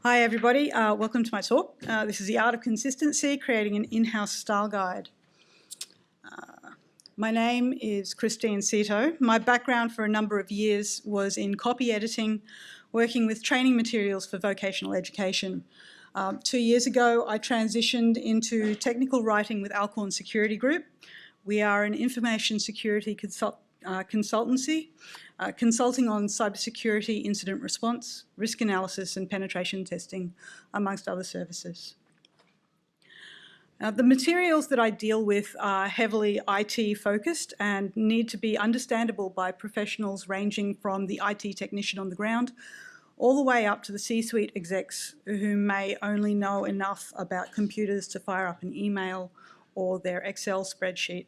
Hi everybody, welcome to my talk. This is The Art of Consistency, Creating an In-House Style Guide. My name is Kristine Sihto. My background for a number of years was in copy editing, working with training materials for vocational education. 2 years ago, I transitioned into technical writing with Alcorn Security Group. We are an information security consultancy, consulting on cybersecurity incident response, risk analysis and penetration testing, amongst other services. Now, the materials that I deal with are heavily IT focused and need to be understandable by professionals ranging from the IT technician on the ground all the way up to the C-suite execs who may only know enough about computers to fire up an email or their Excel spreadsheet.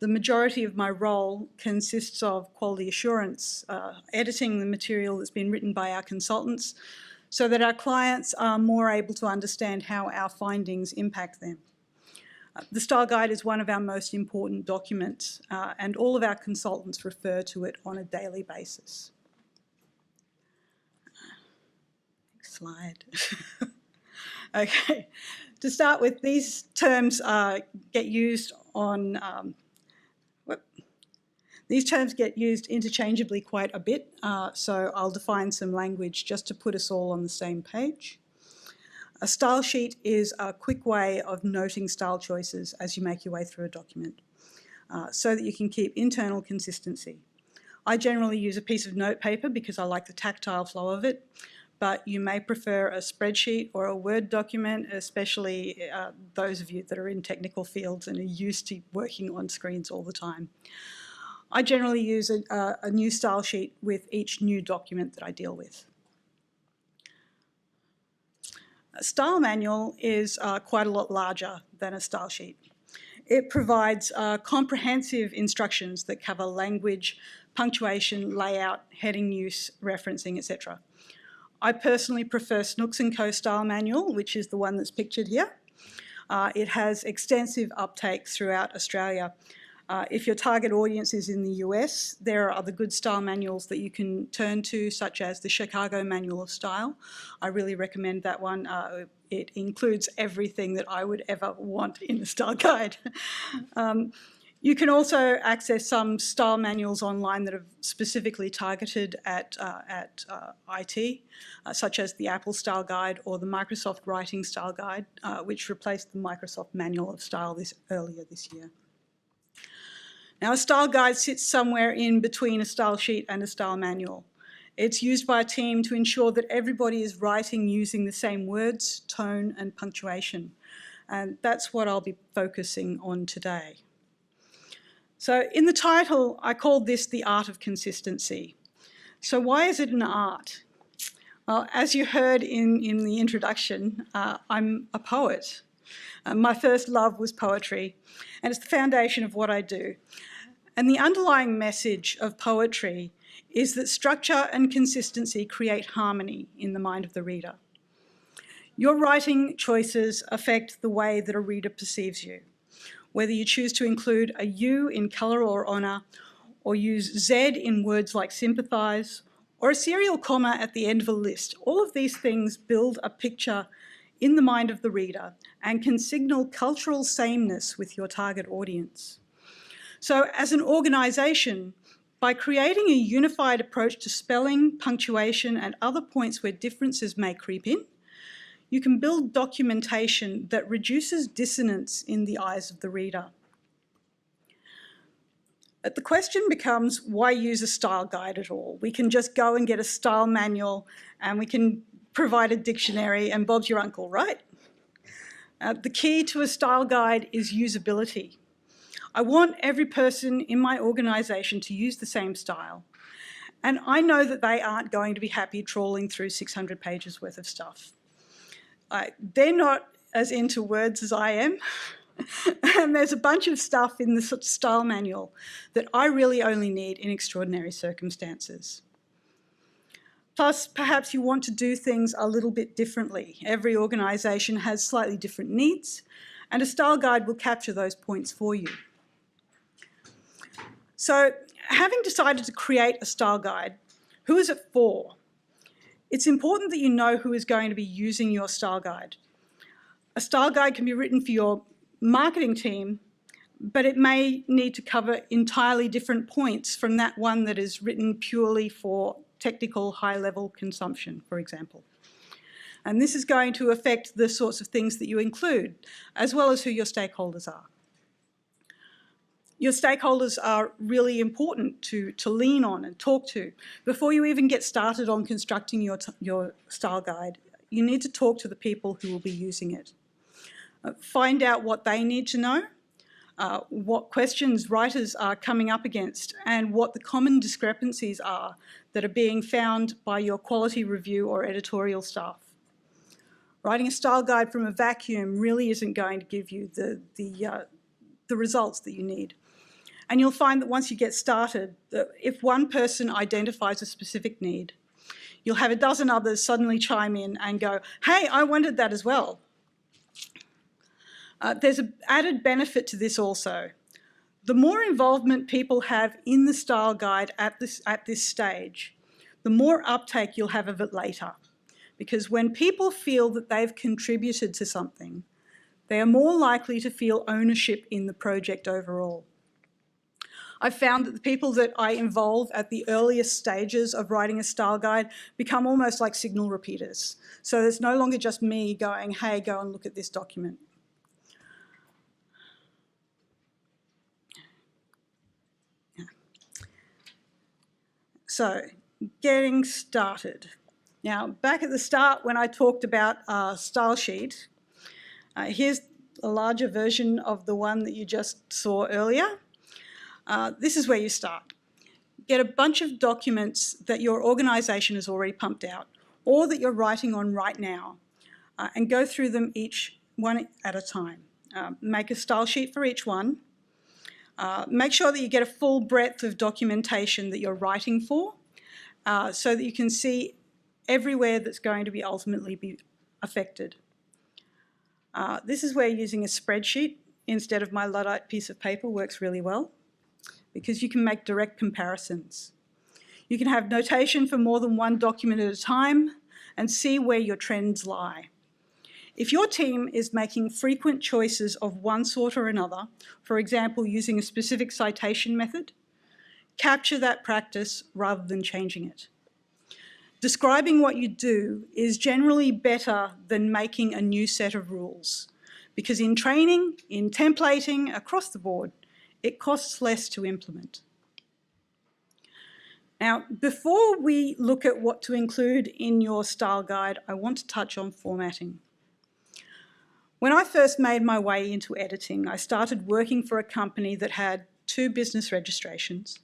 The majority of my role consists of quality assurance, editing the material that's been written by our consultants so that our clients are more able to understand how our findings impact them. The Style Guide is one of our most important documents, and all of our consultants refer to it on a daily basis. Next slide. Okay, to start with, these terms get used on these terms get used interchangeably quite a bit, so I'll define some language just to put us all on the same page. A style sheet is a quick way of noting style choices as you make your way through a document, so that you can keep internal consistency. I generally use a piece of notepaper because I like the tactile flow of it, but you may prefer a spreadsheet or a Word document, especially those of you that are in technical fields and are used to working on screens all the time. I generally use a new style sheet with each new document that I deal with. A style manual is quite a lot larger than a style sheet. It provides comprehensive instructions that cover language, punctuation, layout, heading use, referencing, etc. I personally prefer Snooks & Co. Style Manual, which is the one that's pictured here. It has extensive uptake throughout Australia. If your target audience is in the US, there are other good style manuals that you can turn to, such as the Chicago Manual of Style. I really recommend that one. It includes everything that I would ever want in a style guide. You can also access some style manuals online that are specifically targeted at IT, such as the Apple Style Guide or the Microsoft Writing Style Guide, which replaced the Microsoft Manual of Style earlier this year. Now, a style guide sits somewhere in between a style sheet and a style manual. It's used by a team to ensure that everybody is writing using the same words, tone, and punctuation. And that's what I'll be focusing on today. So in the title, I called this The Art of Consistency. So why is it an art? Well, as you heard in the introduction, I'm a poet. My first love was poetry, and it's the foundation of what I do. And the underlying message of poetry is that structure and consistency create harmony in the mind of the reader. Your writing choices affect the way that a reader perceives you. Whether you choose to include a U in colour or honour, or use Z in words like sympathise, or a serial comma at the end of a list, all of these things build a picture in the mind of the reader and can signal cultural sameness with your target audience. So as an organisation, by creating a unified approach to spelling, punctuation and other points where differences may creep in, you can build documentation that reduces dissonance in the eyes of the reader. But the question becomes, why use a style guide at all? We can just go and get a style manual and we can provide a dictionary and Bob's your uncle, right? The key to a style guide is usability. I want every person in my organisation to use the same style. And I know that they aren't going to be happy trawling through 600 pages worth of stuff. They're not as into words as I am. And there's a bunch of stuff in the style manual that I really only need in extraordinary circumstances. Plus, perhaps you want to do things a little bit differently. Every organisation has slightly different needs, and a style guide will capture those points for you. So, having decided to create a style guide, who is it for? It's important that you know who is going to be using your style guide. A style guide can be written for your marketing team, but it may need to cover entirely different points from that one that is written purely for technical high-level consumption, for example. And this is going to affect the sorts of things that you include, as well as who your stakeholders are. Your stakeholders are really important to lean on and talk to. Before you even get started on constructing your style guide, you need to talk to the people who will be using it. Find out what they need to know, what questions writers are coming up against, and what the common discrepancies are that are being found by your quality review or editorial staff. Writing a style guide from a vacuum really isn't going to give you the results that you need. And you'll find that once you get started, that if one person identifies a specific need, you'll have a dozen others suddenly chime in and go, hey, I wanted that as well. There's an added benefit to this also. The more involvement people have in the style guide at this stage, the more uptake you'll have of it later. Because when people feel that they've contributed to something, they are more likely to feel ownership in the project overall. I've found that the people that I involve at the earliest stages of writing a style guide become almost like signal repeaters. So it's no longer just me going, hey, go and look at this document. So, getting started. Now, back at the start when I talked about a style sheet, here's a larger version of the one that you just saw earlier. This is where you start. Get a bunch of documents that your organisation has already pumped out or that you're writing on right now and go through them each one at a time. Make a style sheet for each one. Make sure that you get a full breadth of documentation that you're writing for so that you can see everywhere that's going to be ultimately be affected. This is where using a spreadsheet instead of my Luddite piece of paper works really well, because you can make direct comparisons. You can have notation for more than one document at a time and see where your trends lie. If your team is making frequent choices of one sort or another, for example, using a specific citation method, capture that practice rather than changing it. Describing what you do is generally better than making a new set of rules, because in training, in templating, across the board, it costs less to implement. Now, before we look at what to include in your style guide, I want to touch on formatting. When I first made my way into editing, I started working for a company that had 2 business registrations,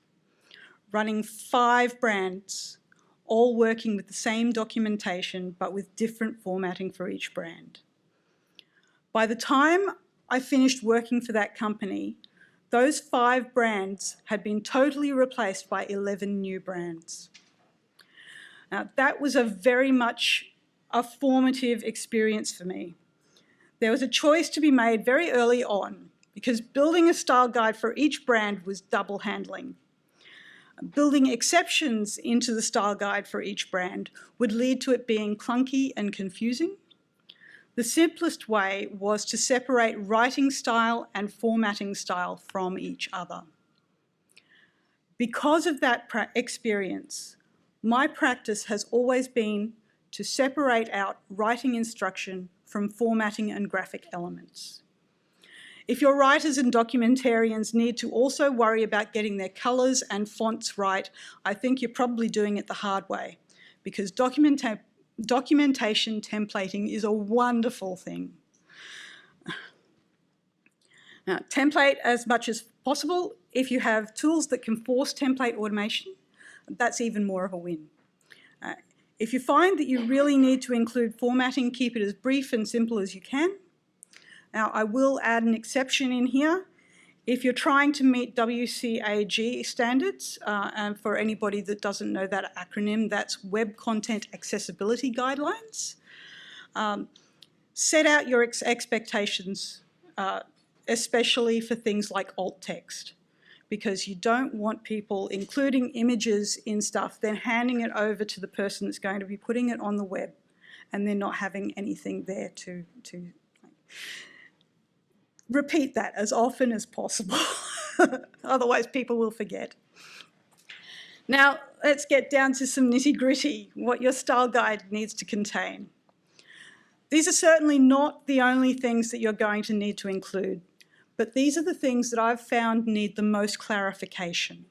running 5 brands, all working with the same documentation but with different formatting for each brand. By the time I finished working for that company, those 5 brands had been totally replaced by 11 new brands. Now, that was very much a formative experience for me. There was a choice to be made very early on, because building a style guide for each brand was double handling. Building exceptions into the style guide for each brand would lead to it being clunky and confusing. The simplest way was to separate writing style and formatting style from each other. Because of that experience, my practice has always been to separate out writing instruction from formatting and graphic elements. If your writers and documentarians need to also worry about getting their colours and fonts right, I think you're probably doing it the hard way, because documentation templating is a wonderful thing. Now, template as much as possible. If you have tools that can force template automation, that's even more of a win. If you find that you really need to include formatting, keep it as brief and simple as you can. Now, I will add an exception in here. If you're trying to meet WCAG standards, and for anybody that doesn't know that acronym, that's Web Content Accessibility Guidelines. Set out your expectations, especially for things like alt text, because you don't want people including images in stuff, then handing it over to the person that's going to be putting it on the web, and then not having anything there to repeat that as often as possible. Otherwise people will forget. Now let's get down to some nitty-gritty, what your style guide needs to contain. These are certainly not the only things that you're going to need to include, but these are the things that I've found need the most clarification.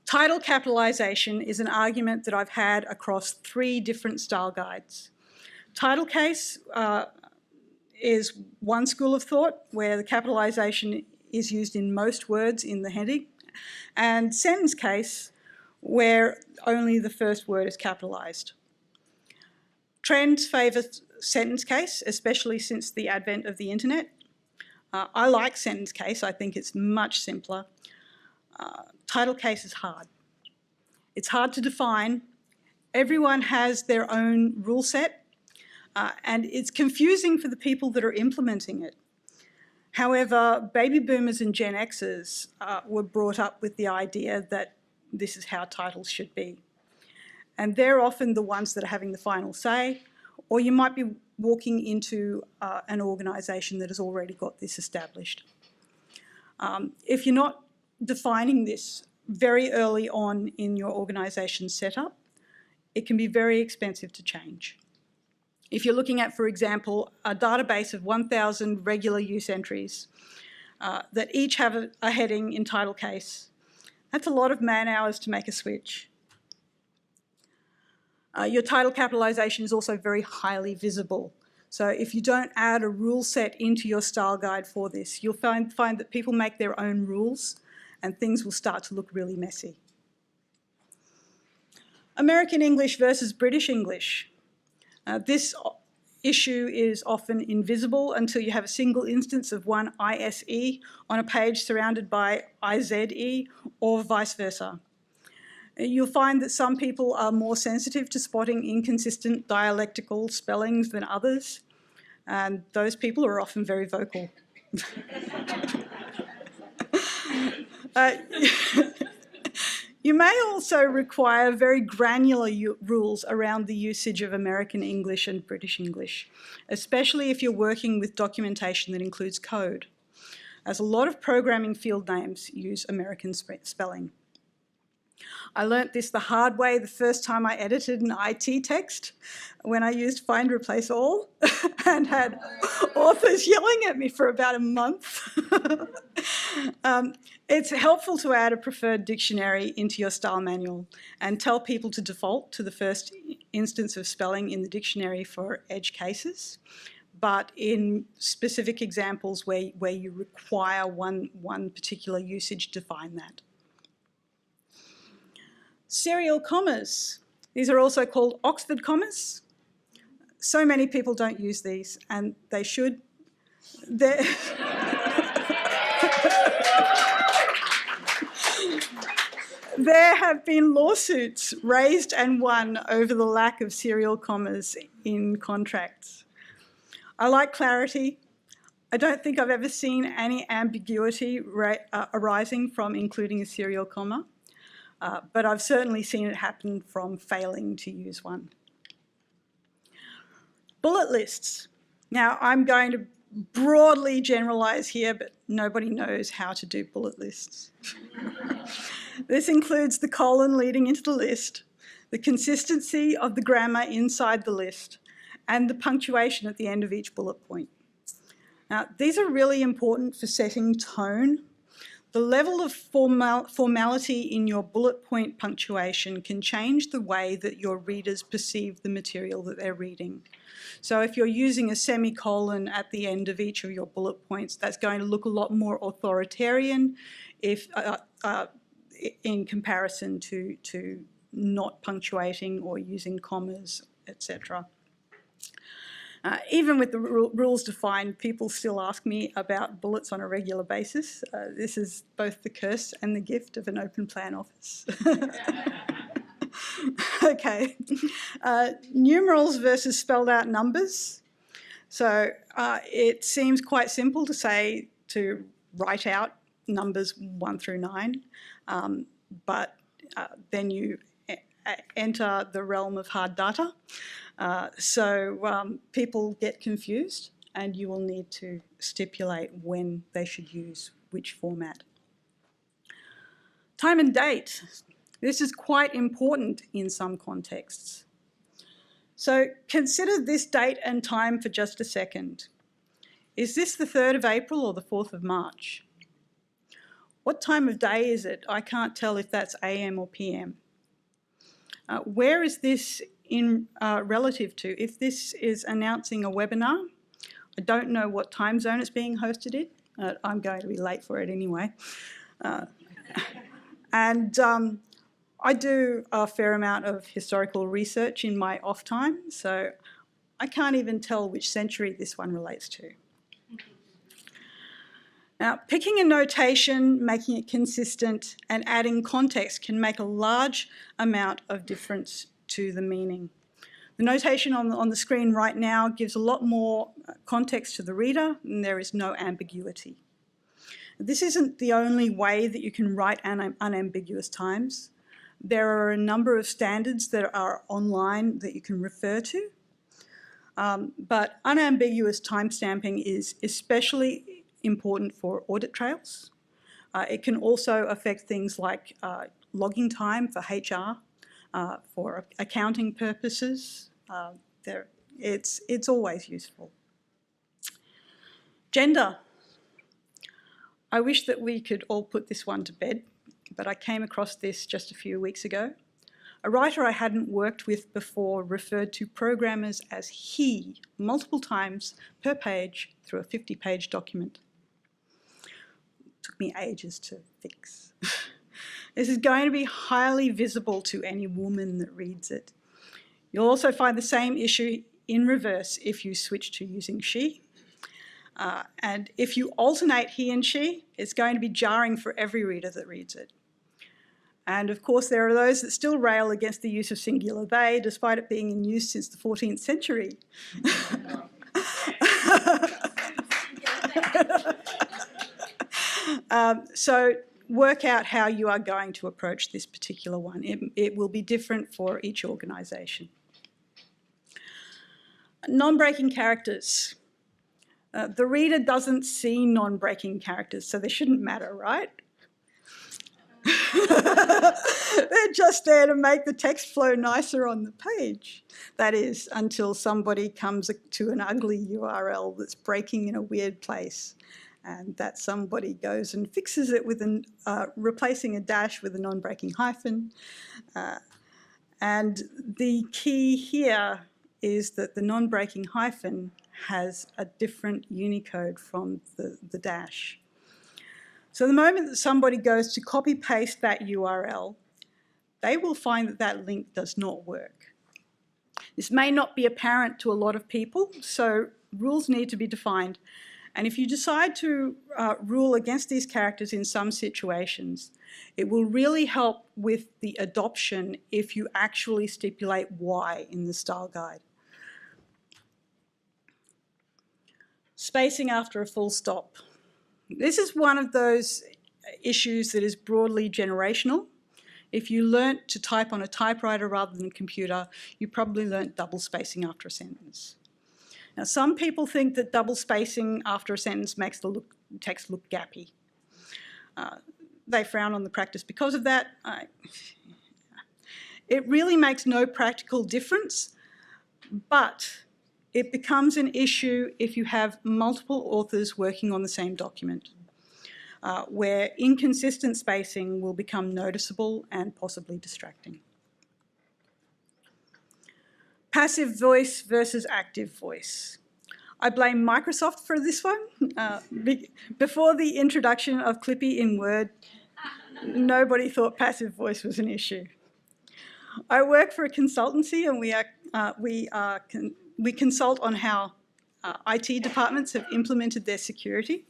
Title capitalisation is an argument that I've had across 3 different style guides. Title case is one school of thought where the capitalisation is used in most words in the heading, and sentence case where only the first word is capitalised. Trends favour sentence case, especially since the advent of the internet. I like sentence case, I think it's much simpler. Title case is hard. It's hard to define. Everyone has their own rule set, and it's confusing for the people that are implementing it. However, baby boomers and Gen Xers were brought up with the idea that this is how titles should be. And they're often the ones that are having the final say, or you might be walking into an organisation that has already got this established. If you're not defining this very early on in your organisation setup, it can be very expensive to change. If you're looking at, for example, a database of 1,000 regular use entries that each have a heading in title case, that's a lot of man hours to make a switch. Your title capitalisation is also very highly visible. So if you don't add a rule set into your style guide for this, you'll find that people make their own rules and things will start to look really messy. American English versus British English. This issue is often invisible until you have a single instance of one ISE on a page surrounded by IZE or vice versa. You'll find that some people are more sensitive to spotting inconsistent dialectical spellings than others, and those people are often very vocal. You may also require very granular rules around the usage of American English and British English, especially if you're working with documentation that includes code, as a lot of programming field names use American spelling. I learnt this the hard way the first time I edited an IT text when I used find replace all and had authors yelling at me for about a month. It's helpful to add a preferred dictionary into your style manual and tell people to default to the first instance of spelling in the dictionary for edge cases. But in specific examples where you require one particular usage, define that. Serial commas. These are also called Oxford commas. So many people don't use these, and they should. There have been lawsuits raised and won over the lack of serial commas in contracts. I like clarity. I don't think I've ever seen any ambiguity arising from including a serial comma. But I've certainly seen it happen from failing to use one. Bullet lists. Now, I'm going to broadly generalise here, but nobody knows how to do bullet lists. This includes the colon leading into the list, the consistency of the grammar inside the list, and the punctuation at the end of each bullet point. Now, these are really important for setting tone. The level of formality in your bullet point punctuation can change the way that your readers perceive the material that they're reading. So if you're using a semicolon at the end of each of your bullet points, that's going to look a lot more authoritarian in comparison to not punctuating or using commas, etc. Even with the rules defined, people still ask me about bullets on a regular basis. This is both the curse and the gift of an open plan office. Okay, numerals versus spelled out numbers. So it seems quite simple to say to write out numbers 1 through 9, but then you enter the realm of hard data. So people get confused, and you will need to stipulate when they should use which format. Time and date. This is quite important in some contexts. So consider this date and time for just a second. Is this the 3rd of April or the 4th of March? What time of day is it? I can't tell if that's AM or PM. Where is this in relative to? If this is announcing a webinar, I don't know what time zone it's being hosted in. I'm going to be late for it anyway. And I do a fair amount of historical research in my off time, so I can't even tell which century this one relates to. Now, picking a notation, making it consistent, and adding context can make a large amount of difference to the meaning. The notation on the screen right now gives a lot more context to the reader, and there is no ambiguity. This isn't the only way that you can write unambiguous times. There are a number of standards that are online that you can refer to, but unambiguous timestamping is especially important for audit trails. It can also affect things like logging time for HR, for accounting purposes. It's always useful. Gender. I wish that we could all put this one to bed, but I came across this just a few weeks ago. A writer I hadn't worked with before referred to programmers as he multiple times per page through a 50-page document. It took me ages to fix. This is going to be highly visible to any woman that reads it. You'll also find the same issue in reverse if you switch to using she. And if you alternate he and she, it's going to be jarring for every reader that reads it. And of course, there are those that still rail against the use of singular they, despite it being in use since the 14th century. So work out how you are going to approach this particular one. It will be different for each organisation. Non-breaking characters. The reader doesn't see non-breaking characters, so they shouldn't matter, right? They're just there to make the text flow nicer on the page. That is, until somebody comes to an ugly URL that's breaking in a weird place, and that somebody goes and fixes it with replacing a dash with a non-breaking hyphen. And the key here is that the non-breaking hyphen has a different Unicode from the dash. So the moment that somebody goes to copy-paste that URL, they will find that that link does not work. This may not be apparent to a lot of people, so rules need to be defined. And if you decide to rule against these characters in some situations, it will really help with the adoption if you actually stipulate why in the style guide. Spacing after a full stop. This is one of those issues that is broadly generational. If you learnt to type on a typewriter rather than a computer, you probably learnt double spacing after a sentence. Now, some people think that double spacing after a sentence makes the text look gappy. They frown on the practice because of that. It really makes no practical difference, but it becomes an issue if you have multiple authors working on the same document, where inconsistent spacing will become noticeable and possibly distracting. Passive voice versus active voice. I blame Microsoft for this one. Before the introduction of Clippy in Word, nobody thought passive voice was an issue. I work for a consultancy, and we consult on how IT departments have implemented their security.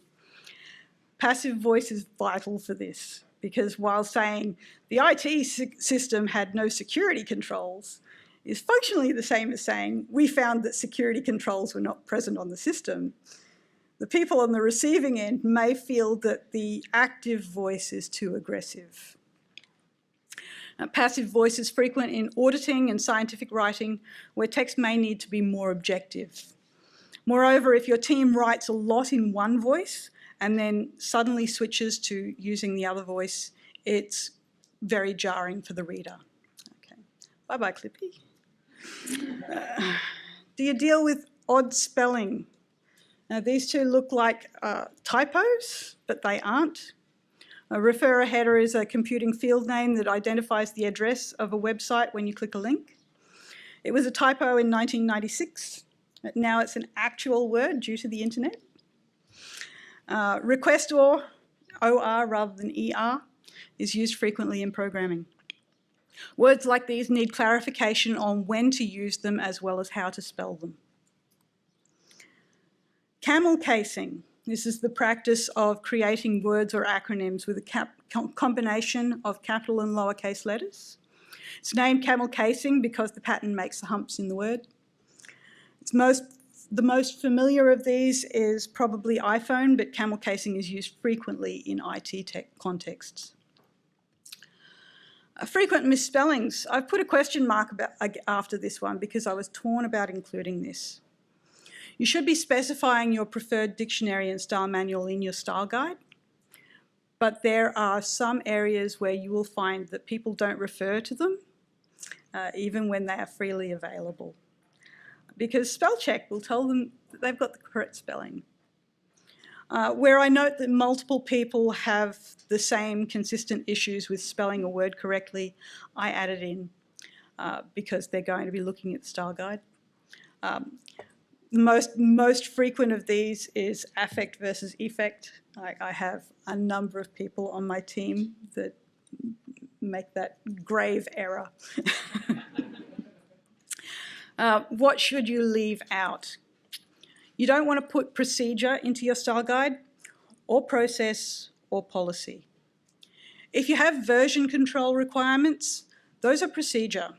Passive voice is vital for this, because while saying the IT system had no security controls is functionally the same as saying we found that security controls were not present on the system, The people on the receiving end may feel that the active voice is too aggressive. Passive voice is frequent in auditing and scientific writing, where text may need to be more objective. Moreover, if your team writes a lot in one voice and then suddenly switches to using the other voice, it's very jarring for the reader. Okay. Bye-bye, Clippy. Do you deal with odd spelling? Now, these two look like typos, but they aren't. A referrer header is a computing field name that identifies the address of a website when you click a link. It was a typo in 1996. Now it's an actual word due to the internet. Request OR rather than ER is used frequently in programming. Words like these need clarification on when to use them as well as how to spell them. Camel casing. This is the practice of creating words or acronyms with a combination of capital and lowercase letters. It's named camel casing because the pattern makes the humps in the word. The most familiar of these is probably iPhone, but camel casing is used frequently in IT tech contexts. Frequent misspellings. I've put a question mark after this one because I was torn about including this. You should be specifying your preferred dictionary and style manual in your style guide, but there are some areas where you will find that people don't refer to them, even when they are freely available, because spell check will tell them that they've got the correct spelling. Where I note that multiple people have the same consistent issues with spelling a word correctly, I add it in because they're going to be looking at the style guide. The most frequent of these is affect versus effect. I have a number of people on my team that make that grave error. What should you leave out? You don't want to put procedure into your style guide, or process, or policy. If you have version control requirements, those are procedure.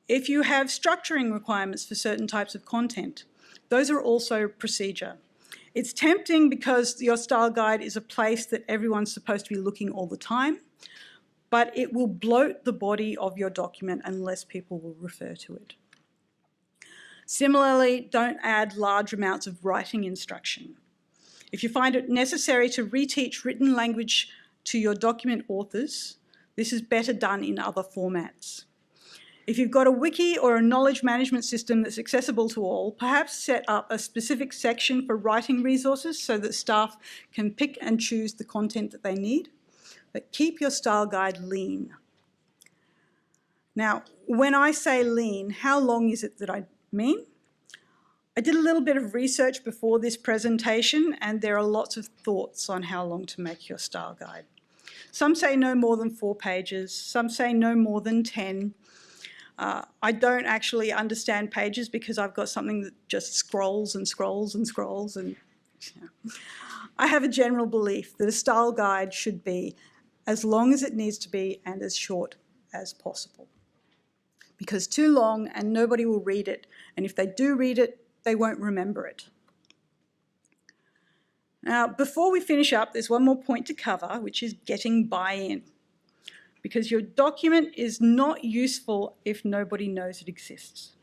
If you have structuring requirements for certain types of content, those are also procedure. It's tempting because your style guide is a place that everyone's supposed to be looking all the time, but it will bloat the body of your document unless people will refer to it. Similarly, don't add large amounts of writing instruction. If you find it necessary to reteach written language to your document authors, this is better done in other formats. If you've got a wiki or a knowledge management system that's accessible to all, perhaps set up a specific section for writing resources so that staff can pick and choose the content that they need, but keep your style guide lean. Now, when I say lean, how long is it that I mean? I did a little bit of research before this presentation, and there are lots of thoughts on how long to make your style guide. Some say no more than 4 pages, some say no more than 10. I don't actually understand pages because I've got something that just scrolls and scrolls and scrolls. And I have a general belief that a style guide should be as long as it needs to be and as short as possible. Because too long and nobody will read it, and if they do read it, they won't remember it. Now, before we finish up, there's one more point to cover, which is getting buy-in. Because your document is not useful if nobody knows it exists.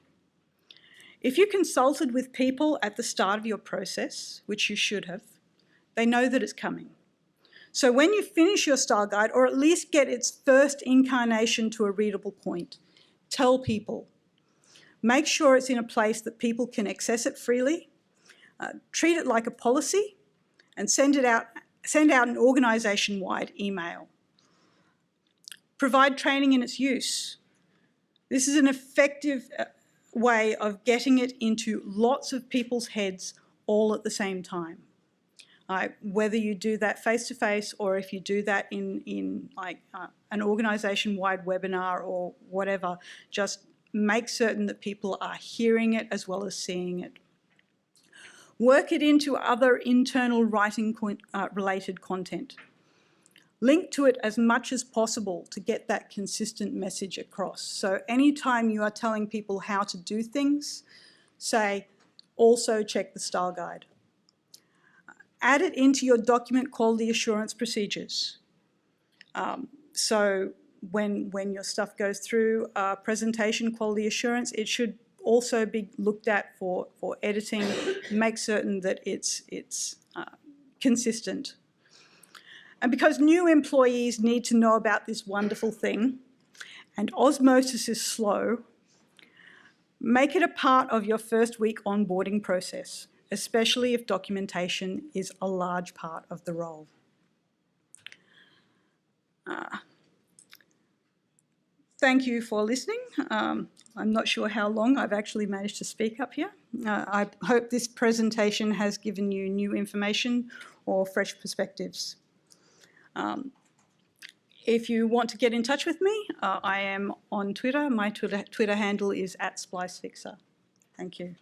If you consulted with people at the start of your process, which you should have, they know that it's coming. So when you finish your style guide, or at least get its first incarnation to a readable point, tell people. Make sure it's in a place that people can access it freely, treat it like a policy, and send out an organisation-wide email. Provide training in its use. This is an effective way of getting it into lots of people's heads all at the same time. Whether you do that face-to-face or if you do that in an organisation-wide webinar or whatever, just make certain that people are hearing it as well as seeing it. Work it into other internal writing related content. Link to it as much as possible to get that consistent message across. So anytime you are telling people how to do things, say, also check the style guide. Add it into your document quality assurance procedures. So when your stuff goes through presentation quality assurance, it should also be looked at for editing. Make certain that it's consistent. And because new employees need to know about this wonderful thing, and osmosis is slow, make it a part of your first week onboarding process, especially if documentation is a large part of the role. Thank you for listening. I'm not sure how long I've actually managed to speak up here. I hope this presentation has given you new information or fresh perspectives. If you want to get in touch with me, I am on Twitter. My Twitter handle is @SpliceFixer. Thank you.